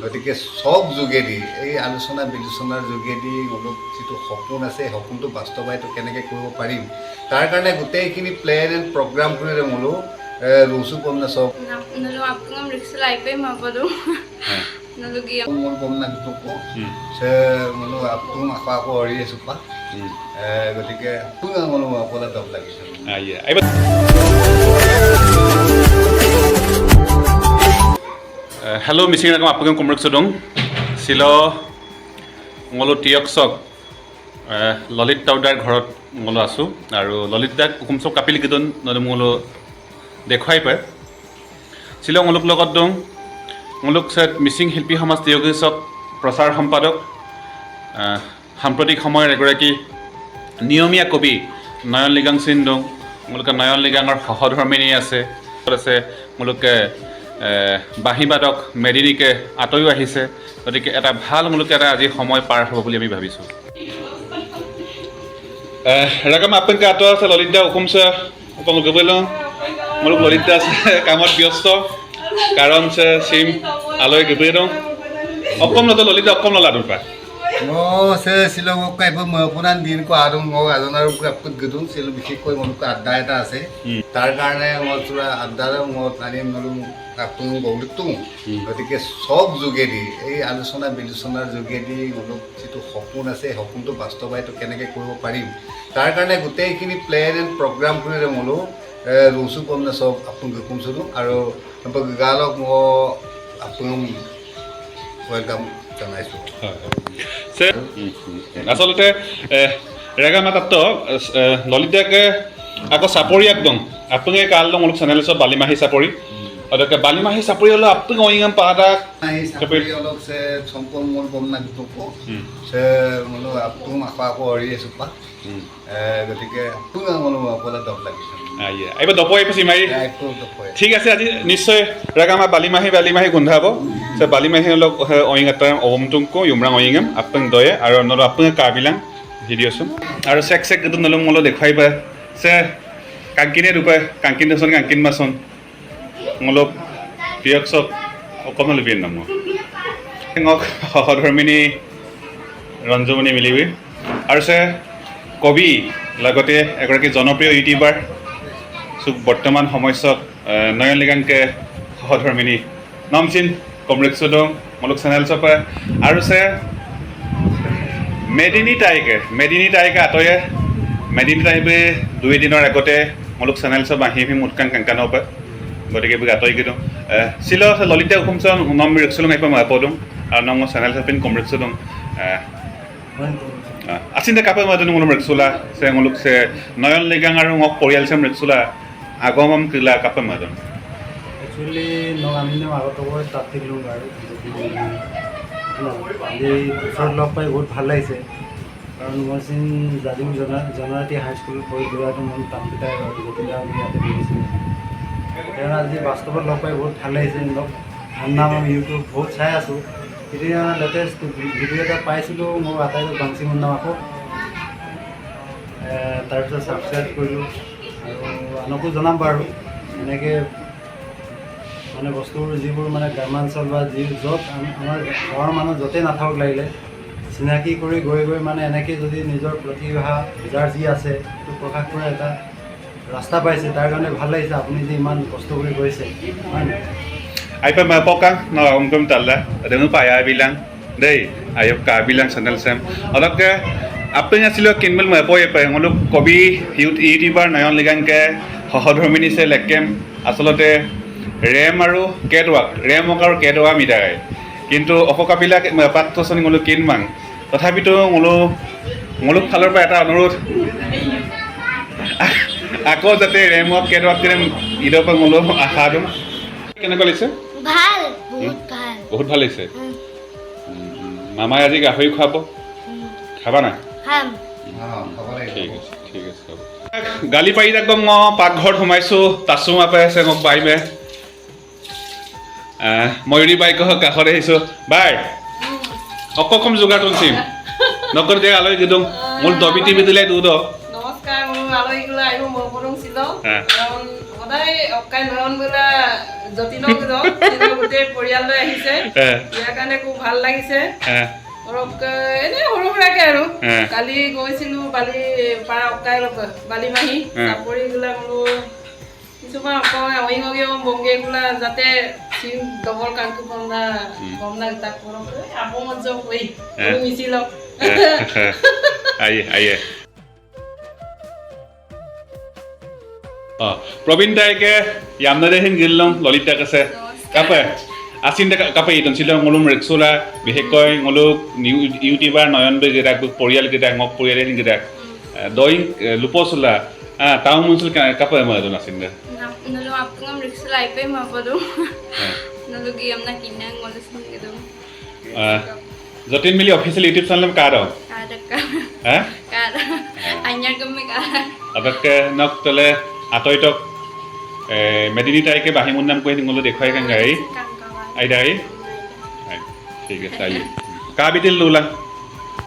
গতিকে সব যোগেদি এই আলোচনা বিলোচনাৰ যোগেদি অলপ যিটো সপোন আছে সপোনটো বাস্তৱায়িত কেনেকৈ কৰিব পাৰিম তাৰ কাৰণে গোটেইখিনি প্লেন এণ্ড প্ৰগ্ৰাম কৰি মোলো ৰুচু কম না সব Nalo apung riksula ipe mapado. Nalo giya. Kung kung nagtuko sa mono apung ako ori supa. Gotike apung ang mono wala daw lagi. Iya. Hello missing rakam apung kumruk sudong. Silo ngolo tiyoksok Lalit টাউদাৰ ঘৰত ngolo asu aru Lalit দাক kumsok kapil gidon nole ngolo দেখুৱাই পায় শিলং অলুক লগত দং অলুক set Mising শিল্পী সমাজ তিয়গীচক প্ৰচাৰ সম্পাদক সাম্প্ৰতিক সময়ৰ এগৰাকী নিয়মীয়া কবি নয়ন লিগাং সিং দং অলুক নয়ন লিগাঙৰ সহধৰ্মিনী আছে অলুকে বাঁহীবাদক মেদিনীকে আঁতৰিও আহিছে গতিকে এটা ভাল অলুকে এটা আজি সময় পাৰ হ'ব বুলি আমি ভাবিছোঁ ৰাগাম আপোনালোকে আঁতৰ আছে ললিত দা অসমছে আপোনালোকে গ'বলৈ মোলো ললিত দাস কামত ব্যস্ত কাৰণ সে সিম আলয় গবেৰং অকম নতো ললিত অকম নলা দুপা মো সে শিলং কাইব মপুনান দিন কো আৰু মো আজনাৰ কাপত গদুন শিল বিশেষকৈ মনক আড্ডা এটা আছে তাৰ কাৰণে মই পুৰা আড্ডাৰ মো আনি মলো কাপতুন গৌলিকটো গতিকে সব যোগেদি এই আলোচনা বিলোচনাৰ যোগেদি অলপ যিটো সপোন আছে সপোনটো বাস্তৱায়িত কেনেকৈ কৰিব পাৰিম তাৰ কাৰণে গোটেইখিনি প্লেন এণ্ড প্ৰগ্ৰাম কৰি মোলো ৰুচু কম না সব আপোনাক কমছলো আৰু গালক মই আপোনাক ওয়েলকাম জনাইছোঁ আচলতে ৰেগামাতাত ললিতাকে আকৌ চাপৰি একদম আপুনি কাল দং অলপ চেনেল সব বালিমাহী চাপৰি অদকে বালিমাহী চাপৰি হলো আপুনি অইঙাম পাদা চাপৰি অলপ সে সম্পূৰ্ণ মন কম না দুকো সে মনো আপোন আকৌ অৰি আছোপা গতিকে আপোন মনো অকলে দব লাগিছে আইয়া এইবা দপই পছি মাই ঠিক আছে আজি নিশ্চয় ৰেগামা বালিমাহী গোন্ধাব সে বালিমাহী লক অইঙাতা অমতুংকো ইমৰাং অইঙাম আপং দয়ে আৰু নল আপং কাবিলাং ভিডিঅ'ছম আৰু চেক গদু নলং মল দেখুৱাই পা সে কাংকিনে ৰূপে কাংকিন দছন কাংকিন মাছন মলক তিয়কসক অকম লবিন নাম ngok সহধৰ্মিনী ৰঞ্জমণি মিলিবি আৰু সে কবি লগতে এগৰাকী জনপ্ৰিয় ইউটিউবাৰ বৰ্তমান সময়ত নয়ন লিগাংকে সহধৰ্মিনী নামচিন কমৰেড সুদং মলক চেনেল চপা আৰু সে মেদিনী তাইকে আতয়ে মেদিনী তাইবে 2 দিনৰ আগতে মলক চেনেল চব আহি মুটকাং কাংকানৰ পা গতিকে বি আতই গিদং শিল ললিতা অসমছ নম ৰিক্সলং আইপা মাপদং আৰু নম চেনেল চপিন কমৰেড সুদং আছিন কাপে মাদন মলম ৰিক্সলা সে মলক সে নয়ন লিগাং আৰু মোক পৰিয়াল সম ৰিক্সলা আগমম কিলা কাপে মাদন একচুয়ালি আমি আগত তাত থাকিলোঁ আৰু এই ওচৰত লগ পাই বহুত ভাল লাগিছে কাৰণ মই চিন জাদিম জনজাতি হাইস্কুল পঢ়ি যোৱাটো মন টানকেইটাই গতিকে আমি ইয়াতে দেখিছিলোঁ সেইকাৰণে আজি বাস্তৱত লগ পাই বহুত ভাল লাগিছে লগ নাম আমি ইউটিউব বহুত চাই আছোঁ এতিয়া লেটেষ্ট ভিডিঅ' এটা পাইছিলোঁ মোৰ আটাইবোৰ বাঞ্চি মোৰ নাম আকৌ তাৰপিছত ছাবস্ক্ৰাইব কৰিলোঁ আৰু আনকো জনাম বাৰু এনেকৈ মানে বস্তুবোৰ যিবোৰ মানে গ্ৰামাঞ্চল বা য'ত আমাৰ গাঁৱৰ মানুহ য'তেই নাথাকক লাগিলে চিনাকি কৰি গৈ মানে এনেকৈ যদি নিজৰ প্ৰতিভা যাৰ যি আছে সেইটো প্ৰকাশ কৰা এটা ৰাস্তা পাইছে তাৰ কাৰণে ভাল লাগিছে আপুনি যে ইমান কষ্ট কৰি গৈছে হয় নাই আইপা মাপকাং ন অংকম তাল্লা দেনু পায়া bilang দেই আয়ব কা bilang channel sam অলকে আপুনি আছিল কিনমল মাপয় পায় অলক কবি ইউটিউবাৰ নয়ন লিগাংকে সহধৰ্মিনী সে লেকেম আচলতে ৰেম আৰু কেটৱাক ৰেমক আৰু কেটৱা মিটাই কিন্তু অককাবিলাক পাত্ৰছনি মলো কিনমাং তথাপিতো মলুক ফালৰ পৰা এটা অনুৰোধ আকৌ যাতে ৰেমক কেটৱাক তেনে ইদৰ পৰা মলো আশা দিম কেনেকুৱা লাগিছে ভাল বহুত ভাল লাগিছে মামাই আজি গাহৰি খুৱাব খাবা না খাম ঠিক আছে গালি পাৰি একদম মই পাকঘৰত সোমাইছোঁ তাচো মাপে আছে মোক বাইমে ময়ূৰী বাইক কাষত আহিছোঁ বাই অকম যোগাৰ তুলচিম নকৰ যে আলহী দিদোং মোৰ দবি টিভি দিলে দুদ নমস্কাৰ মোৰ আলহীগুলো আহিব মই পঢ়িছিল কাৰণ সদায় অকাই নয়ন বোলা যতিন গোটেই পৰিয়াললৈ আহিছে ইয়াৰ ইয়াতে খুব ভাল লাগিছে হ্যাঁ অলপ এনে সৰু সুৰাকে আৰু হ্যাঁ। কালি গৈছিলো বালি পাৰা অকাই বালিমাহী হ্যাঁ। চাপৰিগুলা বোলো কিছুমান অকণমান অহিংগীয় বংগীগুলা যাতে ডবল কাংকু বন্ধা বন্ধা তাক আপমজ্জ হৈ হ্যাঁ। মিছিলক আইয়ে Probin tayo ke yam na dehen gilong lolita kasi kape asin ta kape iton sila ngolum reksula bihekoy ngoluk youtuber noyon be gerak bu porial gerak ngok porial hin gerak doing luposula taw munsul kape ma don asin da Nalo ako ng Rick's life ay mapado. Nalugiyam na kinang walas ng gano'n. jotin mili official youtube channel ka ro Kada ka. ha Kada. Anyar kami kada. adak ke nok tole atoy tok medini tayo ke bahimun nam ko hin ngolo dekhoy kan gai Kangkawan. ai dai ঠিক আছে আই কাবিটিল Lula